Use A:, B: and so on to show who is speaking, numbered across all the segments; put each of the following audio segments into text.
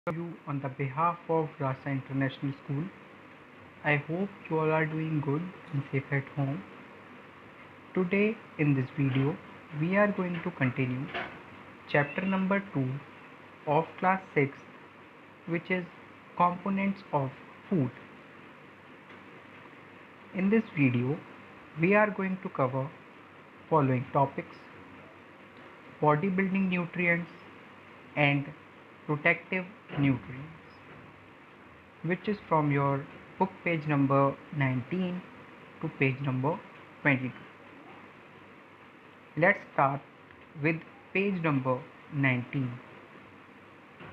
A: you on the behalf of Rasa International School. I hope you all are doing good and safe at home. Today in this video, we are going to continue chapter number 2 of class 6, which is components of food. In this video, we are going to cover following topics: bodybuilding nutrients and protective nutrients, which is from your book page number 19 to page number 22. Let's start with page number 19.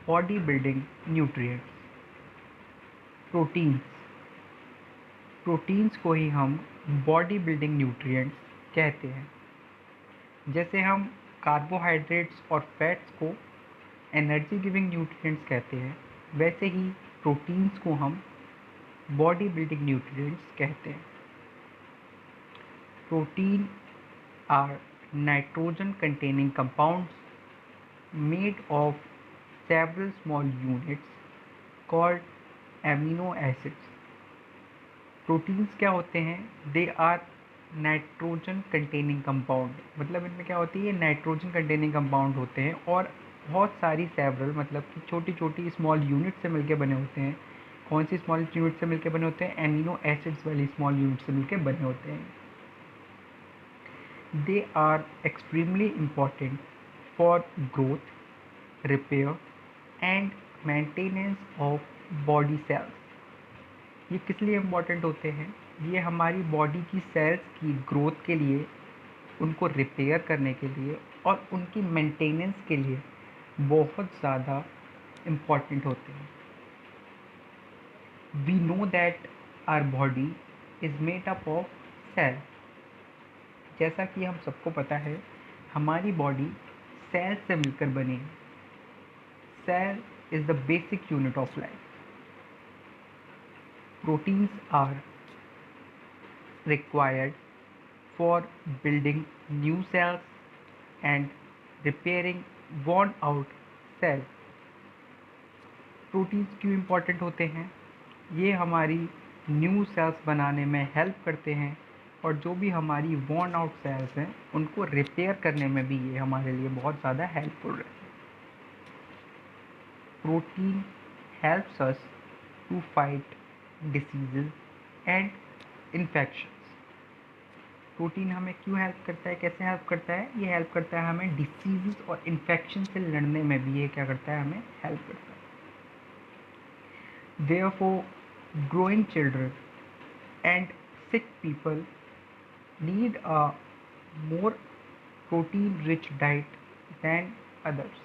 A: Bodybuilding nutrients. Proteins. Proteins को ही हम body building nutrients कहते हैं. जैसे हम carbohydrates और fats को energy giving nutrients कहते हैं, वैसे ही प्रोटीन्स को हम बॉडी बिल्डिंग न्यूट्रिएंट्स कहते हैं. Protein are nitrogen containing compounds made of several small units called amino acids. Proteins क्या होते हैं? They are nitrogen containing compound, मतलब इनमें क्या होती है, नाइट्रोजन कंटेनिंग कंपाउंड होते हैं और बहुत सारी सेवरल मतलब कि छोटी छोटी स्मॉल यूनिट से मिलकर बने होते हैं. कौन सी स्मॉल यूनिट से मिलकर बने होते हैं? एमिनो एसिड्स वाली स्मॉल यूनिट से मिलकर बने होते हैं. They are extremely important for growth, repair and maintenance of body cells. ये किस लिए इम्पॉर्टेंट होते हैं? ये हमारी बॉडी की सेल्स की ग्रोथ के लिए, उनको रिपेयर करने के लिए और उनकी मेंटेनेंस के लिए बहुत ज़्यादा इम्पॉर्टेंट होते हैं. We know that our body is made up of cell. जैसा कि हम सबको पता है, हमारी बॉडी सेल से मिलकर बनी है. Cell is the basic unit of life. Proteins are required for building new cells and repairing worn out cells. Proteins क्यों इम्पॉर्टेंट होते हैं? ये हमारी न्यू सेल्स बनाने में हेल्प करते हैं और जो भी हमारी वॉर्न आउट सेल्स हैं उनको रिपेयर करने में भी ये हमारे लिए बहुत ज़्यादा हेल्पफुल रहते हैं. Protein helps us to fight diseases and infections. Protein हमें क्यों हेल्प करता है, कैसे हेल्प करता है? ये हेल्प करता है हमें डिसीजेज और इन्फेक्शन से लड़ने में भी. ये क्या करता है? हमें हेल्प करता है. Therefore, growing children and sick people need a more protein-rich diet than others.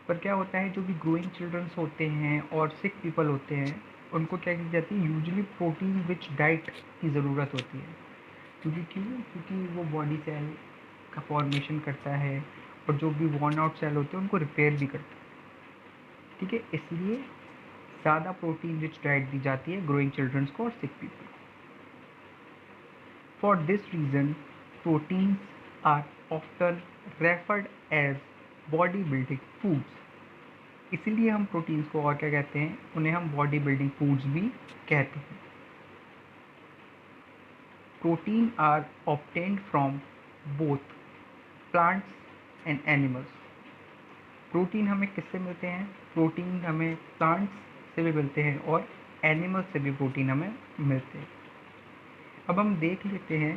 A: पर क्या होता है, जो भी ग्रोइंग चिल्ड्रंस होते हैं और सिक पीपल होते हैं, उनको क्या की जाती है? यूजुअली प्रोटीन रिच डाइट की ज़रूरत होती है. क्योंकि वो बॉडी सेल का फॉर्मेशन करता है और जो भी वॉर्न आउट सेल होते हैं उनको रिपेयर भी करता है. ठीक है, इसलिए ज़्यादा प्रोटीन रिच डाइट दी जाती है ग्रोइंग चिल्ड्रंस को और सिक पीपल को. For this reason proteins are often referred as body building foods. इसीलिए हम प्रोटीन्स को और क्या कहते हैं? उन्हें हम बॉडी बिल्डिंग फूड्स भी कहते हैं. Protein are obtained from both plants and animals. Protein हमें किससे मिलते हैं? प्रोटीन हमें प्लांट्स से भी मिलते हैं और एनिमल्स से भी प्रोटीन हमें मिलते हैं. अब हम देख लेते हैं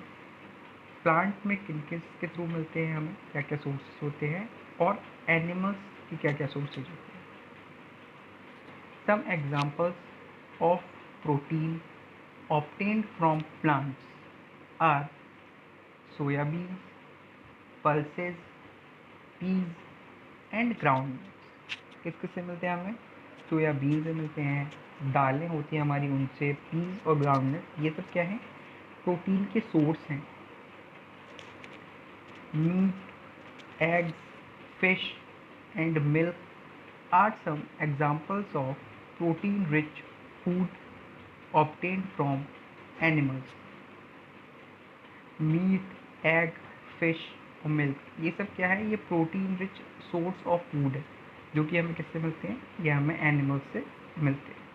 A: प्लांट में किन किसके थ्रू मिलते हैं हमें, क्या क्या सोर्सेस होते हैं, और एनिमल्स की क्या क्या सोर्सेज होते हैं. Some examples of protein obtained from plants are soyabeans, pulses, peas and groundnuts. किस किस से मिलते हैं हमें? सोयाबीन से मिलते हैं, दालें होती हैं हमारी उनसे, पीस और ग्राउंडनट. ये सब क्या है? प्रोटीन के सोर्स हैं. Meat, eggs, fish and milk are some examples of protein-rich food obtained from animals. Meat, egg, fish और मिल्क, ये सब क्या है? ये protein rich source of food है. जो कि हमें किससे मिलते हैं? ये हमें एनिमल्स से मिलते हैं।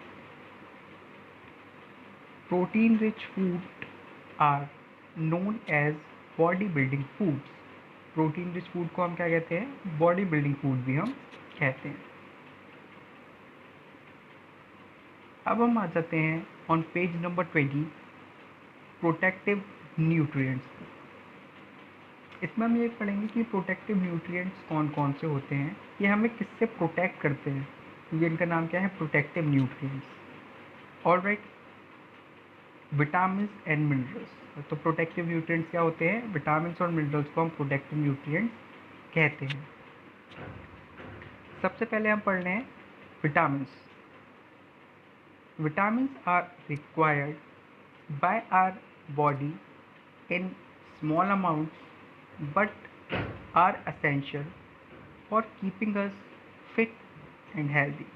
A: Protein rich food are known as body building foods. Protein rich food को हम क्या कहते हैं? बॉडी बिल्डिंग फूड भी हम कहते हैं। अब हम आ जाते हैं on page number 20, protective nutrients. इसमें हम ये पढ़ेंगे कि प्रोटेक्टिव न्यूट्रिएंट्स कौन कौन से होते हैं, ये हमें किससे प्रोटेक्ट करते हैं। ये इनका नाम क्या है? Protective nutrients. Alright, vitamin and minerals. तो प्रोटेक्टिव न्यूट्रिएंट्स क्या होते हैं? विटामिन और मिनरल्स को हम प्रोटेक्टिव न्यूट्रिएंट्स कहते हैं। सबसे पहले हम पढ़ रहे हैं vitamin. Vitamins are required by our body in small amounts but are essential for keeping us fit and healthy.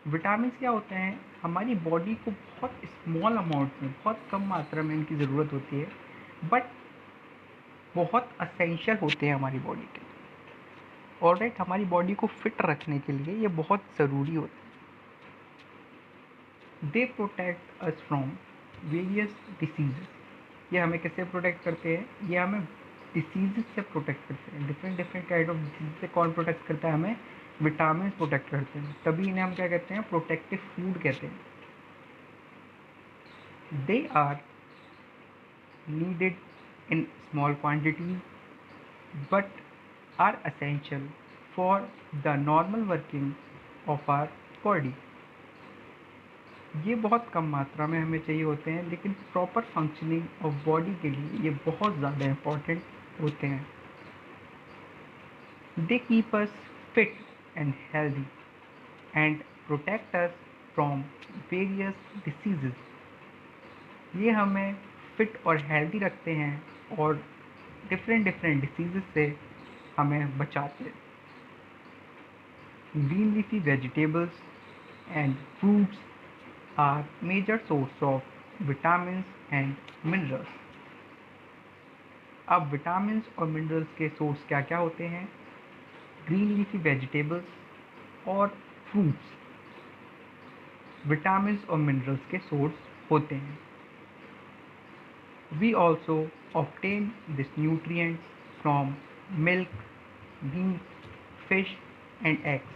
A: Vitamin क्या होते हैं? हमारी बॉडी को बहुत स्मॉल अमाउंट में, बहुत कम मात्रा में इनकी ज़रूरत होती है, बट बहुत असेंशियल होते हैं हमारी बॉडी के लिए। ऑलराइट, हमारी बॉडी को फिट रखने के लिए ये बहुत ज़रूरी होते हैं। They protect us from various diseases. ये हमें किससे प्रोटेक्ट करते हैं? ये हमें डिसीज़ से प्रोटेक्ट करते हैं। डिफरेंट काइंड ऑफ डिसीज से कौन प्रोटेक्ट करता है? हमें विटामिन प्रोटेक्ट करते हैं। तभी इन्हें हम क्या कहते हैं? प्रोटेक्टिव फूड कहते हैं। They are needed in small quantities but are essential for the normal working of our body. ये बहुत कम मात्रा में हमें चाहिए होते हैं, लेकिन प्रॉपर फंक्शनिंग ऑफ बॉडी के लिए ये बहुत ज़्यादा इम्पॉर्टेंट होते हैं। They keep us fit and healthy and protect us from various diseases. ये हमें फिट और हेल्दी रखते हैं और डिफरेंट डिसीजेस से हमें बचाते हैं। Green leafy vegetables and fruits are major source of vitamins and minerals. अब विटामिन्स और मिनरल्स के सोर्स क्या क्या होते हैं? ग्रीन लीफी वेजिटेबल्स और फ्रूट्स विटामिन्स और मिनरल्स के सोर्स होते हैं। We also obtain this nutrients from milk, meat, fish and eggs.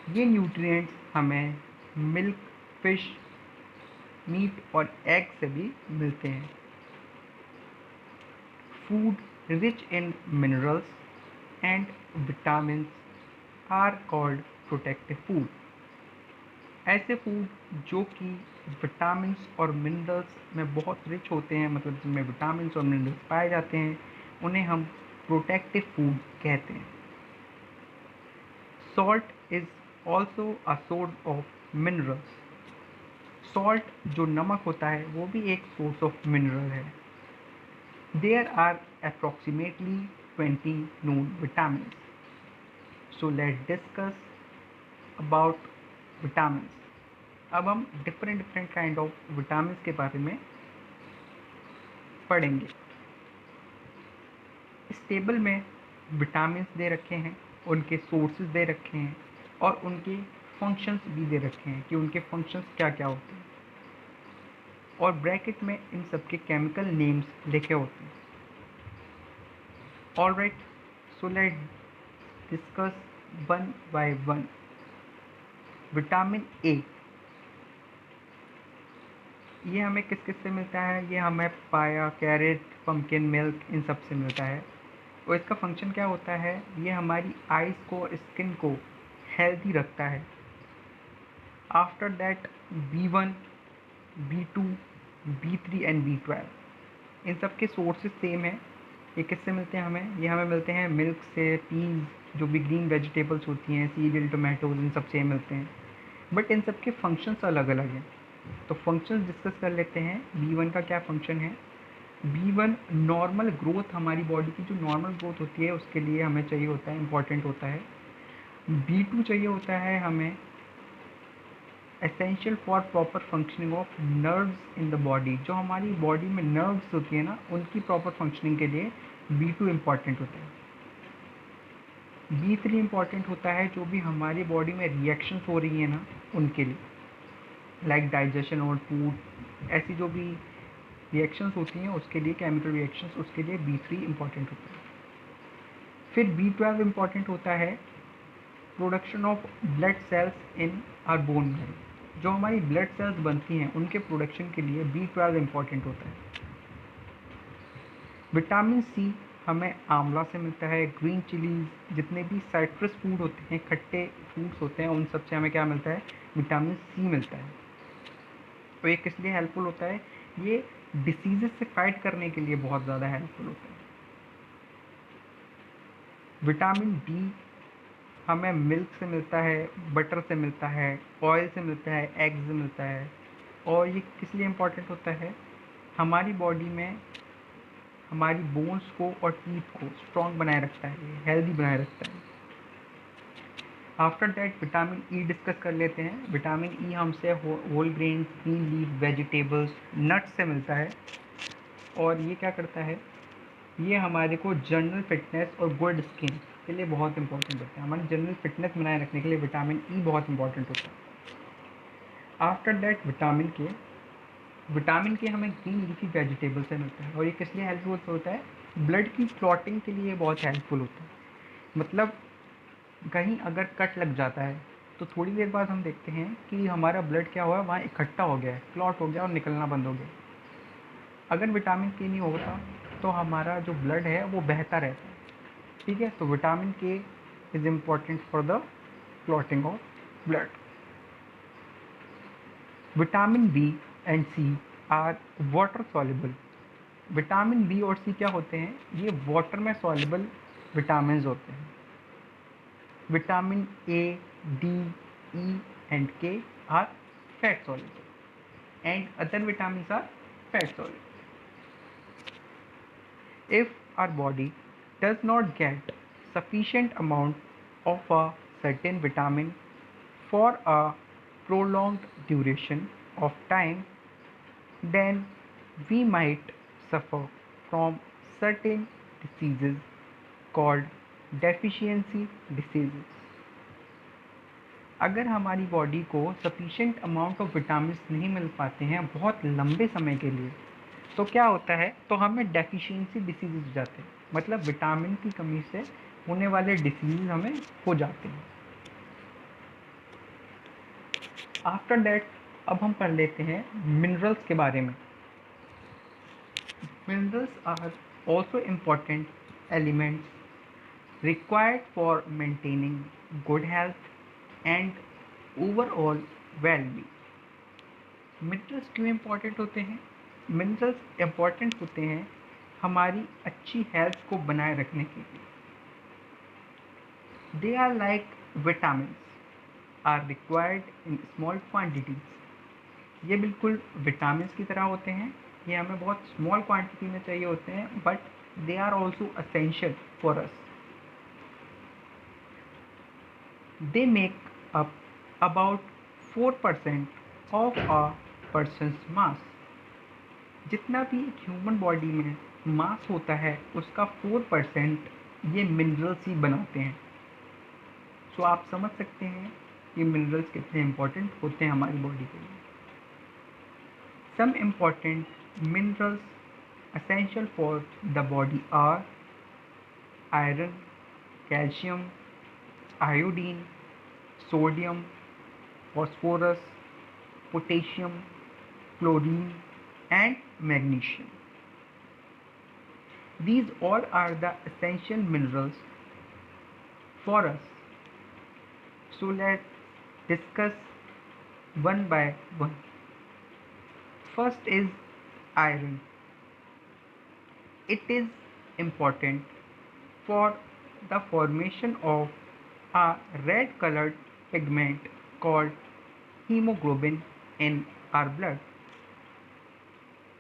A: ये न्यूट्रिएंट्स हमें मिल्क, फिश, मीट और एग से भी मिलते हैं। Food rich in minerals and vitamins are called protective food. ऐसे फूड जो कि विटामिन्स और मिनरल्स में बहुत रिच होते हैं, मतलब जिनमें विटामिन्स और मिनरल्स पाए जाते हैं, उन्हें हम प्रोटेक्टिव फूड कहते हैं। Salt is also a source of minerals. Salt जो नमक होता है वो भी एक सोर्स ऑफ मिनरल है। There are approximately 20 known vitamins. So let's discuss about vitamins. अब हम डिफरेंट काइंड ऑफ विटामिन्स के बारे में पढ़ेंगे। इस टेबल में विटामिन्स दे रखे हैं, उनके सोर्सेज दे रखे हैं और उनके फंक्शंस भी दे रखे हैं कि उनके फंक्शंस क्या क्या होते हैं, और ब्रैकेट में इन सब के केमिकल नेम्स लिखे होते हैं। Alright, so let's discuss one by one. Vitamin A, ये हमें किस किस से मिलता है? ये हमें पाया, कैरेट, पम्पकिन मिल्क, इन सब से मिलता है। और इसका फंक्शन क्या होता है? ये हमारी आइज़ को, स्किन को हेल्दी रखता है। After that B1, B2, B3 and B12, इन सब के सोर्सेज सेम है। ये किससे मिलते हैं हमें? ये हमें मिलते हैं मिल्क से, पीज, जो भी ग्रीन वेजिटेबल्स होती हैं, सीरियल, टोमेटोज, इन सब से मिलते हैं, बट इन सब के फंक्शंस अलग अलग हैं। तो फंक्शंस डिस्कस कर लेते हैं। B1 का क्या फंक्शन है? B1 नॉर्मल ग्रोथ, हमारी बॉडी की जो नॉर्मल ग्रोथ होती है उसके लिए हमें चाहिए होता है, इम्पॉर्टेंट होता है। B2 चाहिए होता है हमें essential for proper functioning of nerves in the body. जो हमारी बॉडी में नर्व्स होती है ना, उनकी प्रॉपर फंक्शनिंग के लिए B2 इम्पॉर्टेंट होता है। B3 इम्पॉर्टेंट होता है जो भी हमारी बॉडी में रिएक्शंस हो रही हैं ना उनके लिए, लाइक डाइजेशन और फूड, ऐसी जो भी रिएक्शंस होती हैं उसके लिए, केमिकल रिएक्शंस, उसके लिए B3 इम्पॉर्टेंट होता है। फिर B12 इम्पॉर्टेंट होता है production of blood cells in are bone marrow. जो हमारी ब्लड सेल्स बनती हैं उनके प्रोडक्शन के लिए B12 इम्पॉर्टेंट होता है। विटामिन सी हमें आंवला से मिलता है, ग्रीन चिलीज, जितने भी साइट्रस फूड होते हैं, खट्टे फूड्स होते हैं, उन सब से हमें क्या मिलता है, विटामिन सी मिलता है। तो ये किस लिए हेल्पफुल होता है, ये डिसीजेस से फाइट करने के लिए बहुत ज़्यादा हेल्पफुल होता है। विटामिन डी हमें मिल्क से मिलता है, बटर से मिलता है, ऑयल से मिलता है, एग से मिलता है। और ये किस लिए इम्पॉर्टेंट होता है, हमारी बॉडी में हमारी बोन्स को और टीथ को स्ट्रॉन्ग बनाए रखता है, हेल्दी बनाए रखता है। After that vitamin E discuss कर लेते हैं। विटामिन ई हमसे whole grain, green leaf vegetables, nuts से मिलता है। और ये क्या करता है, ये हमारे को जनरल फिटनेस और गुड स्किन के लिए बहुत इंपॉर्टेंट होता है। हमारी जनरल फिटनेस बनाए रखने के लिए विटामिन ई बहुत इंपॉर्टेंट होता है। आफ्टर दैट विटामिन के हमें ग्रीन लीफी वेजिटेबल से मिलता है। और ये किस लिए हेल्पफुल होता है, ब्लड की क्लॉटिंग के लिए बहुत हेल्पफुल होता है। मतलब कहीं अगर कट लग जाता है तो थोड़ी देर बाद हम देखते हैं कि हमारा ब्लड क्या हुआ, वहाँ इकट्ठा हो गया है, क्लॉट हो गया और निकलना बंद हो गया। अगर विटामिन के नहीं होता तो हमारा जो ब्लड है वो बहता रहता है। ठीक है, तो vitamin K is important for the clotting of blood. Vitamin B and C are water soluble. Vitamin B और सी क्या होते हैं, ये वाटर में सॉल्युबल विटामिन होते हैं। Vitamin A, D, E and K are fat soluble and other vitamin are fat soluble. If our body does not get sufficient amount of a certain vitamin for a prolonged duration of time, then we might suffer from certain diseases called deficiency diseases. अगर हमारी body को sufficient amount of vitamin नहीं मिल पाते हैं बहुत लंबे समय के लिए, तो क्या होता है, तो हमें डेफिशिएंसी डिसीजेज हो जाते हैं। मतलब विटामिन की कमी से होने वाले डिसीज हमें हो जाते हैं। आफ्टर दैट अब हम पढ़ लेते हैं मिनरल्स के बारे में। Minerals are also important elements required for maintaining good health and overall wellbeing. Minerals क्यों इम्पॉर्टेंट होते हैं, मिनरल्स इम्पॉर्टेंट होते हैं हमारी अच्छी हेल्थ को बनाए रखने के लिए। They are like vitamins are required in small quantities. ये बिल्कुल विटामिन्स की तरह होते हैं, ये हमें बहुत स्मॉल क्वांटिटी में चाहिए होते हैं, but they are also essential for us. They make up about 4% of a persons mass. जितना भी एक ह्यूमन बॉडी में मास होता है उसका 4% ये मिनरल्स ही बनाते हैं। सो आप समझ सकते हैं कि मिनरल्स कितने इम्पोर्टेंट होते हैं हमारी बॉडी के लिए। Some important minerals essential for the body are iron, calcium, iodine, sodium, phosphorus, potassium, chlorine and magnesium. These all are the essential minerals for us. So let's discuss one by one. First is iron. It is important for the formation of a red colored pigment called hemoglobin in our blood.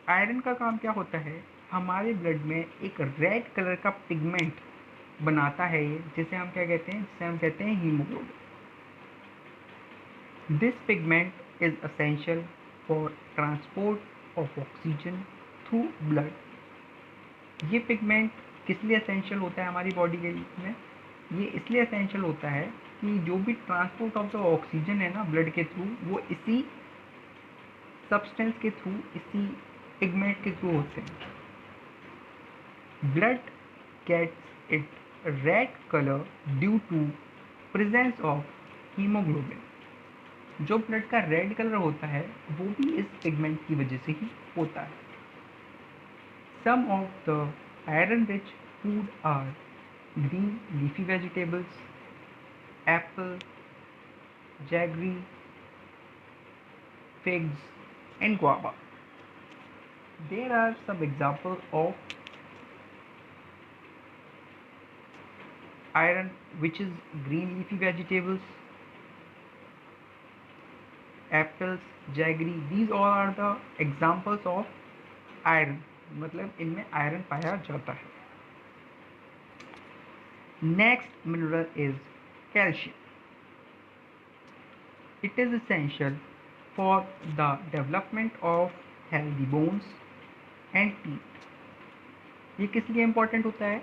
A: Iron का काम क्या होता है, हमारे blood में एक red colour का pigment बनाता है ये, जिसे हम क्या कहते हैं, जिसे हम कहते हैं haemoglobin. This pigment is essential for transport of oxygen through blood. ये पिगमेंट किस लिए असेंशियल होता है हमारी बॉडी के में, ये इसलिए एसेंशियल होता है कि जो भी ट्रांसपोर्ट ऑफ द ऑक्सीजन है ना ब्लड के थ्रू, वो इसी सब्सटेंस के थ्रू, इसी पिगमेंट के थ्रू होते हैं। Blood gets it red colour due to presence of haemoglobin. जो ब्लड का रेड कलर होता है वो भी इस पिगमेंट की वजह से ही होता है। Some of the iron rich food are green leafy vegetables, apple, jaggery, figs, and guava. There are some examples of iron, which is green leafy vegetables, apples, jaggery. These all are the examples of iron. मतलब इनमें iron पाया जाता है। Next mineral is calcium. It is essential for the development of healthy bones and teeth. ये किस लिए important होता है?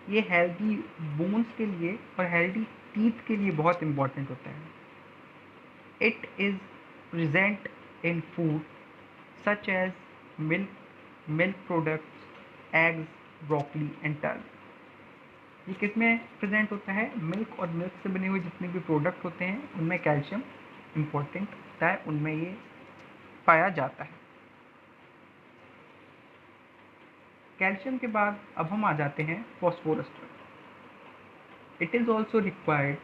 A: ये हेल्दी बोन्स के लिए और हेल्दी टीथ के लिए बहुत इम्पोर्टेंट होता है। It is present in food such as milk, milk products, eggs, broccoli and turn. ये किस में प्रेजेंट होता है? मिल्क और मिल्क से बने हुए जितने भी प्रोडक्ट होते हैं उनमें कैल्शियम इम्पोर्टेंट होता है, उनमें ये पाया जाता है। कैल्शियम के बाद अब हम आ जाते हैं फॉस्फोरस पर। It is also required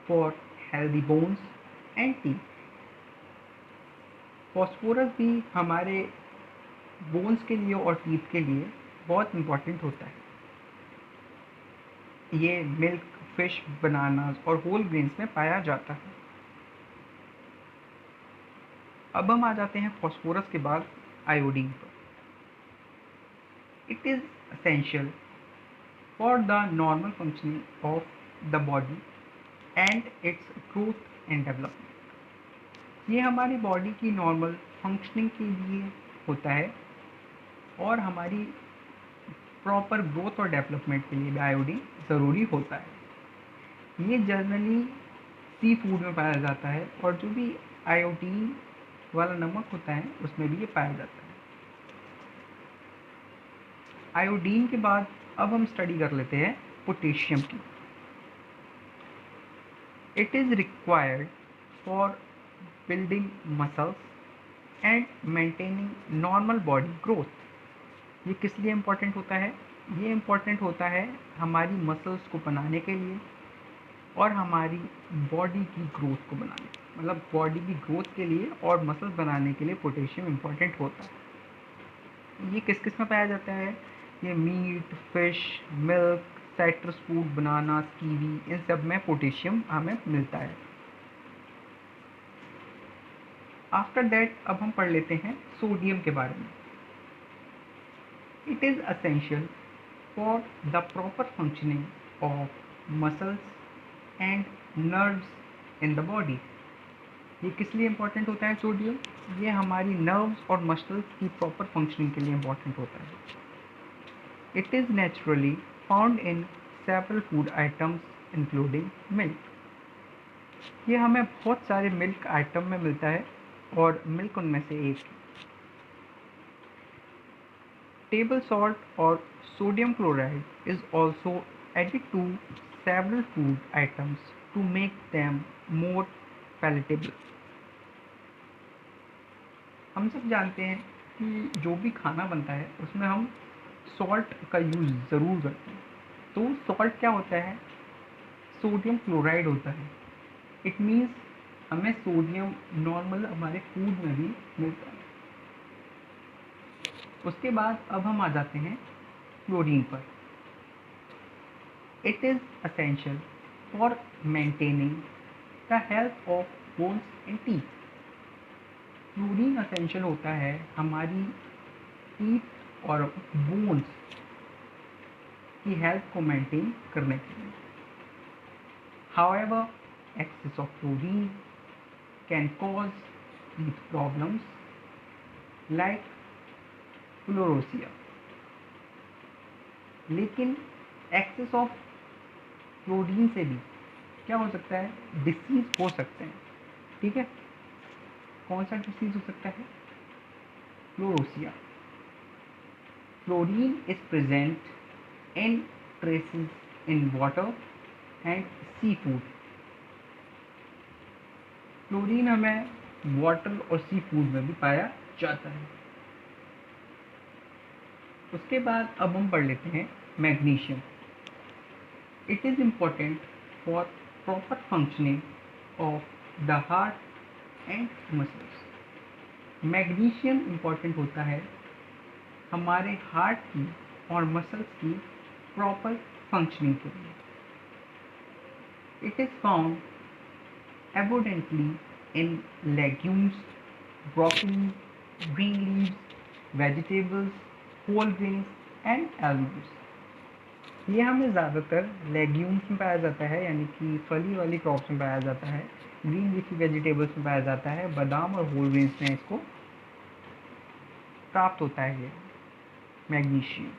A: for healthy bones and teeth. Phosphorus भी हमारे बोन्स के लिए और टीथ के लिए बहुत इम्पॉर्टेंट होता है। ये मिल्क, फिश, बनानास और होल ग्रेन्स में पाया जाता है। अब हम आ जाते हैं फॉस्फोरस के बाद आयोडीन पर। It is essential for the normal functioning of the body and it's growth and development. ये हमारी बॉडी की नॉर्मल फंक्शनिंग के लिए होता है और हमारी प्रॉपर ग्रोथ और डेवलपमेंट के लिए भी आयोडीन ज़रूरी होता है। ये जनरली सी फूड में पाया जाता है और जो भी आयोडीन वाला नमक होता है उसमें भी ये पाया जाता है। आयोडीन के बाद अब हम स्टडी कर लेते हैं पोटेशियम की। It is required for building muscles and maintaining normal body growth. ये किस लिए इम्पोर्टेंट होता है? ये इम्पोर्टेंट होता है हमारी मसल्स को बनाने के लिए और हमारी बॉडी की ग्रोथ को बनाने, मतलब बॉडी की ग्रोथ के लिए और मसल्स बनाने के लिए पोटेशियम इम्पोर्टेंट होता है। ये किस किस में पाया जाता है? ये meat, fish, milk, citrus fruit, banana, kiwi, इन सब में पोटेशियम हमें मिलता है। आफ्टर दैट अब हम पढ़ लेते हैं सोडियम के बारे में। It is essential for the proper functioning of muscles and nerves in the body. ये किस लिए इम्पोर्टेंट होता है सोडियम? ये हमारी नर्व्स और मसल्स की प्रॉपर फंक्शनिंग के लिए इम्पोर्टेंट होता है। It is naturally found in several food items including milk. ये हमें बहुत सारे मिल्क आइटम में मिलता है और मिल्क उनमें से एक। टेबल सॉल्ट और sodium chloride is also added to several food items to make them more palatable. हम सब जानते हैं कि जो भी खाना बनता है उसमें हम सॉल्ट का यूज़ ज़रूर करते हैं। तो सॉल्ट क्या होता है? सोडियम क्लोराइड होता है। इट मीन्स हमें सोडियम नॉर्मल हमारे फूड में भी मिलता है। उसके बाद अब हम आ जाते हैं क्लोरीन पर। It is essential for maintaining the health of bones and teeth. Chlorine essential होता है हमारी टीथ और बोन्स की हेल्थ को मेंटेन करने के लिए। However, excess of chlorine can cause teeth problems like फ्लोरोसिया। लेकिन एक्सेस ऑफ क्लोरीन से भी क्या हो सकता है, डिसीज हो सकते हैं। ठीक है, कौन सा डिसीज हो सकता है, क्लोरोसिया। Chlorine is present in traces in water and sea food. Chlorine हमें वाटर और सी फूड में भी पाया जाता है। उसके बाद अब हम पढ़ लेते हैं magnesium. It is important for proper functioning of the heart and muscles. Magnesium important होता है हमारे हार्ट की और मसल्स की प्रॉपर फंक्शनिंग के लिए। It is found abundantly in legumes, broccoli, green leaves, vegetables, whole grains and almonds। ये हमें ज़्यादातर लेग्यूम्स में पाया जाता है, यानी कि फली वाली क्रॉप्स में पाया जाता है, ग्रीन लीफी वेजिटेबल्स में पाया जाता है, बादाम और होल ग्रेन्स में इसको प्राप्त होता है ये मैग्नीशियम।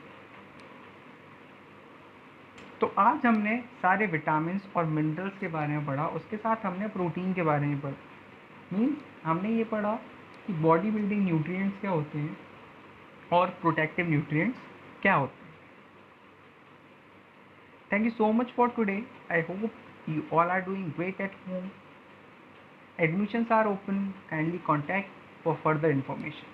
A: तो आज हमने सारे विटामिन्स और मिनरल्स के बारे में पढ़ा, उसके साथ हमने प्रोटीन के बारे में पढ़ा। मीन्स हमने ये पढ़ा कि बॉडी बिल्डिंग न्यूट्रिएंट्स क्या होते हैं और प्रोटेक्टिव न्यूट्रिएंट्स क्या होते हैं। Thank you so much for today. I hope you all are doing great at home. Admissions are open. Kindly contact for further information.